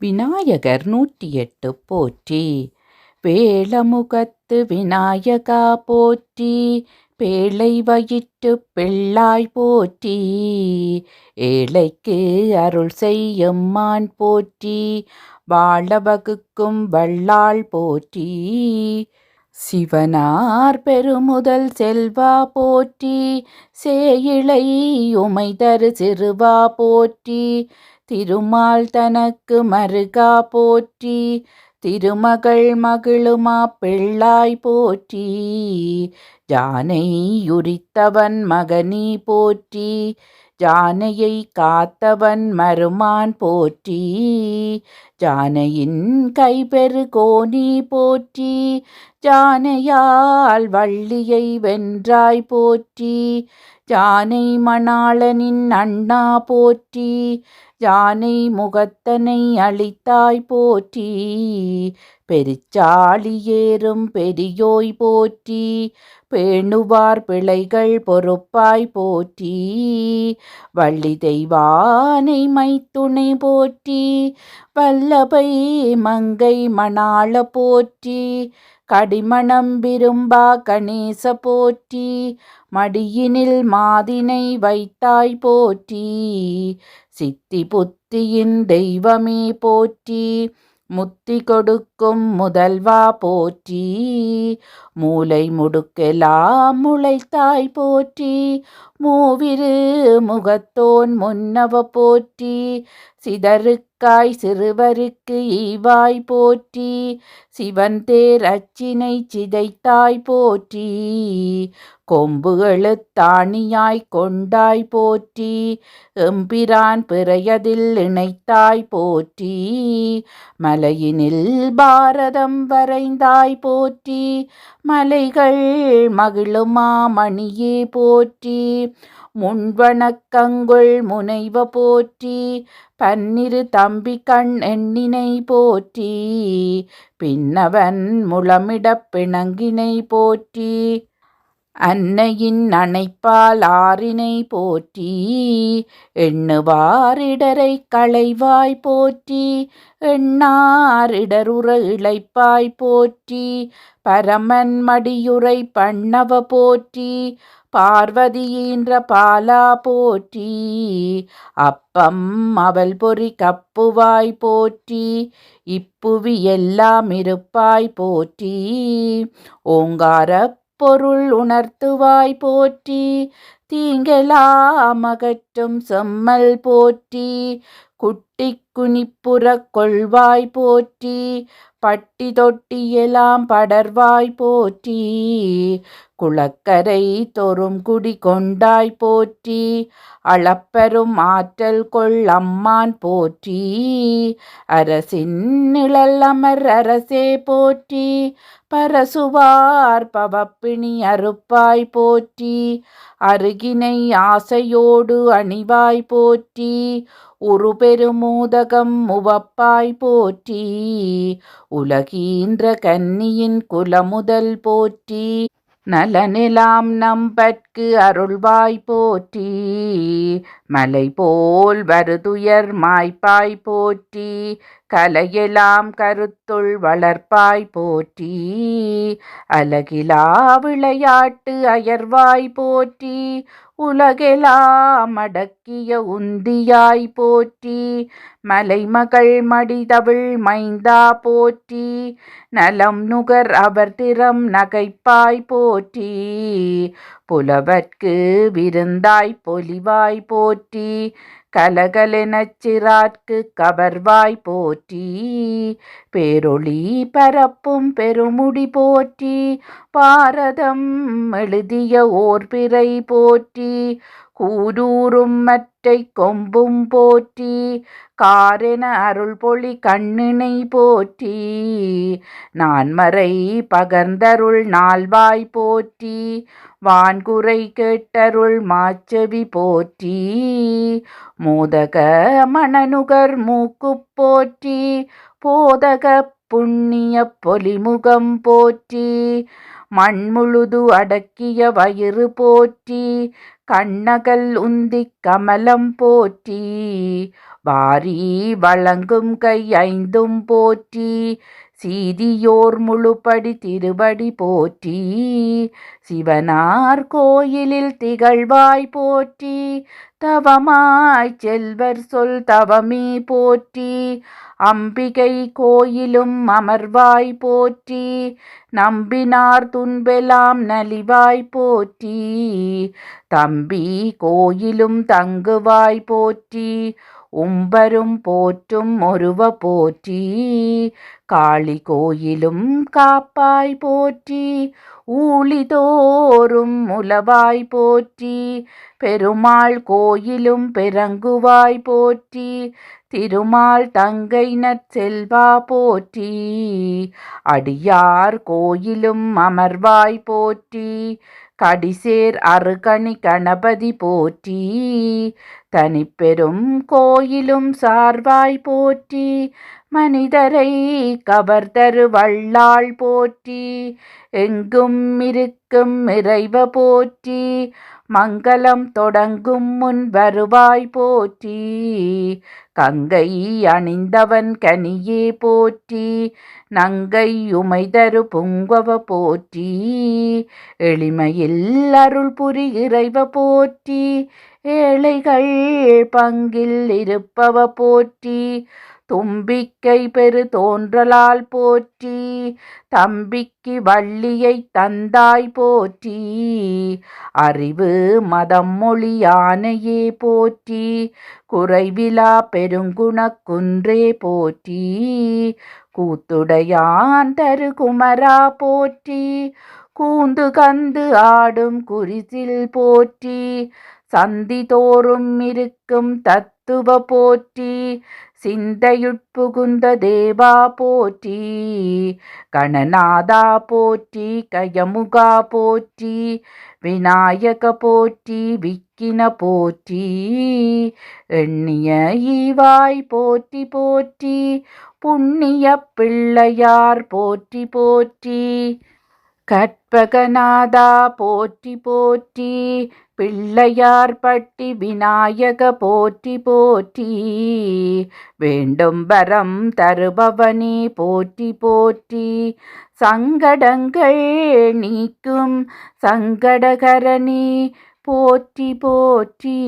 விநாயகர் 108 போற்றி. வேளமுகத்து விநாயகா போற்றி. பேழை வயிற்றுப் பிள்ளாய் போற்றி. ஏழைக்கு அருள் செய்யும் மான் போற்றி. வாழ வகுக்கும் வல்லாள் போற்றி. சிவனார் பெருமுதல் செல்வா போற்றி. சேயிழை உமைதரு சிறுவா போற்றி. திருமால் தனக்கு மருகா போற்றி. திருமகள் மகிழுமா பிள்ளாய் போற்றி. ஜானை யுரித்தவன் மகனி போற்றி. ஜானையை காத்தவன் மருமான் போற்றி. ஜானையின் கைபெரு கோணி போற்றி. ஜானையால் வள்ளியை வென்றாய் போற்றி. ஜானை மணாளனின் அண்ணா போற்றி. ஜானை முகத்தனை அளித்தாய் போற்றி. பெருச்சாளி ஏறும் பெரியோய் போற்றி. பேணுவார் பிழைகள் பொறுப்பாய் போற்றி. வள்ளி தெய்வானை மைத்துணை போற்றி. வல்லபை மங்கை மணாள போற்றி. கடிமணம் விரும்பா கணேச போற்றி. மடியினில் மாதினை வைத்தாய் போற்றி. சித்தி புத்தியின் தெய்வமே போற்றி. முத்தி கொடுக்கும் முதல்வா போற்றி. மூலை முடுக்கெல்லாம் முளைத்தாய் போற்றி. மூவிரு முகத்தோன் முன்னவ போற்றி. சிதறுக்காய் சிறுவருக்கு ஈவாய் போற்றி. சிவன் தேர் அச்சினை சிதைத்தாய் போற்றி. கொம்பு எழுத்தாணியாய் கொண்டாய் போற்றி. எம்பிரான் பிறையதில் இணைத்தாய் போற்றி. மலையினில் பாரதம் வரைந்தாய் போற்றி. மலைகள் மகிழுமா மணியே போற்றி. முன்வணக்கங்குள் முனைவ போற்றி. பன்னிரு தம்பி கண் எண்ணினை போற்றி. பின்னவன் முளமிடப் பிணங்கினை போற்றி. அன்னையின் அணைப்பால் ஆறினை போற்றி. எண்ணுவாரிடரை களைவாய் போற்றி. எண்ணாரிடருற இளைப்பாய் போற்றி. பரமன் மடியுரை பண்ணவ போற்றி. பார்வதியின்ற பாலா போற்றி. அப்பம் அவள் பொறி கப்புவாய் போற்றி. இப்புவி எல்லாம் இருப்பாய் போற்றி. ஓங்கார பொருள் உணர்த்துவாய் போற்றி. தீங்கெல்லாம் அகற்றும் செம்மல் போற்றி. குட்டி குனிப்புறக் கொள்வாய் போற்றி. பட்டி தொட்டியெல்லாம் படர்வாய் போற்றி. குளக்கரை தோறும் குடி கொண்டாய் போற்றி. அளப்பெரும் ஆற்றல் கொள் அம்மான் போற்றி. அரசின் நிழல் அமர் அரசே போற்றி. பரசுவார் பவப்பிணி அறுப்பாய் போற்றி. அருகினை ஆசையோடு அணிவாய் போற்றி. உருபெருமூதகம் உவப்பாய் போற்றி. உலகீன்ற கன்னியின் குலமுதல் போற்றி. நலனெலாம் நம்பற்கு அருள்வாய் போற்றி. மலை போல் வருதுயர் மாய்ப்பாய் போற்றி. கலையெல்லாம் கருத்துள் வளர்ப்பாய் போற்றி. அலகிலா விளையாட்டு அயர்வாய் போற்றி. உலகெலாம் அடக்கிய உந்தியாய் போற்றி. மலைமகள் மடிதவிழ் மைந்தா போற்றி. நலம் நுகர் அவர் திறம் நகைப்பாய் போற்றி. புலவர்க்கு விருந்தாய் பொலிவாய் போற்றி. கலகலெனச் சிறார்க்கு கவர்வாய் போற்றி. பேரொளி பரப்பும் பெருமுடி போற்றி. பாரதம் எழுதிய ஓர் பிறை போற்றி. கூரூரும் மற்றை கொம்பும் போற்றி. காரென அருள் பொழி கண்ணினை போற்றி. நான்மறை பகர்ந்தருள் நால்வாய் போற்றி. வான்குறை கேட்டருள் மாச்செவி போற்றி. மோதக மணனுகர் மூக்குப் போற்றி. போதக புண்ணிய பொலிமுகம் போற்றி. மண்முழுது அடக்கிய வயிறு போற்றி. கண்ணகல் உந்திக் கமலம் போற்றி. வாரி வழங்கும் கை ஐந்தும் போற்றி. சீதியோர் முழுப்படி திருவடி போற்றி. சிவனார் கோயிலில் திகழ்வாய் போற்றி. தவமாய்ச் செல்வர் சொல் தவமே போற்றி. அம்பிகை கோயிலும் அமர்வாய் போற்றி. நம்பினார் துன்பெலாம் நலிவாய் போற்றி. தம்பி கோயிலும் தங்குவாய் போற்றி. உம்பரும் போற்றும் ஒருவ போற்றி. காளி கோயிலும் காப்பாய் போற்றி. ஊழிதோறும் உலவாய் போற்றி. பெருமாள் கோயிலும் பெறங்குவாய் போற்றி. திருமால் தங்கை நற்செல்வா போற்றி. அடியார் கோயிலும் அமர்வாய் போற்றி. கடிசேர் அருகணி கணபதி போற்றி. தனிப்பெரும் கோயிலும் சார்வாய் போற்றி. மனிதரை கவர்தரு வள்ளாள் போற்றி. எங்கும் இருக்கும் இறைவ போற்றி. மங்களம் தொடங்கும் முன் வருவாய் போற்றி. கங்கை அணிந்தவன் கனியே போற்றி. நங்கை உமைதரு புங்கவ போற்றி. எளிமையில் அருள் புரி இறைவ போற்றி. ஏழைகள் பங்கில் இருப்பவ போற்றி. தும்பிக்கை பெரு தோன்றலால் போற்றி. தம்பிக்கு வள்ளியை தந்தாய் போற்றி. அறிவு மதம் மொழி யானையே போற்றி. குறைவிலா பெருங்குணக் குன்றே போற்றி. கூத்துடையான் தரு குமரா போற்றி. கூந்து கந்து ஆடும் குறிசில் போற்றி. சந்தி தோறும் இருக்கும் தத்துவ போற்றி. சிந்தையுட்புகுந்த தேவா போற்றி. கணநாதா போற்றி. கயமுகா போற்றி. விநாயக போற்றி. விக்கின போற்றி. எண்ணிய ஈவாய் போற்றி போற்றி. புண்ணிய பிள்ளையார் போற்றி போற்றி. கற்பகநாதா போற்றி போற்றி. பிள்ளையார் பட்டி விநாயக போற்றி போற்றி. வேண்டும் வரம் தருபவனே போற்றி போற்றி. சங்கடங்கள் நீக்கும் சங்கடகரனே போற்றி போற்றி.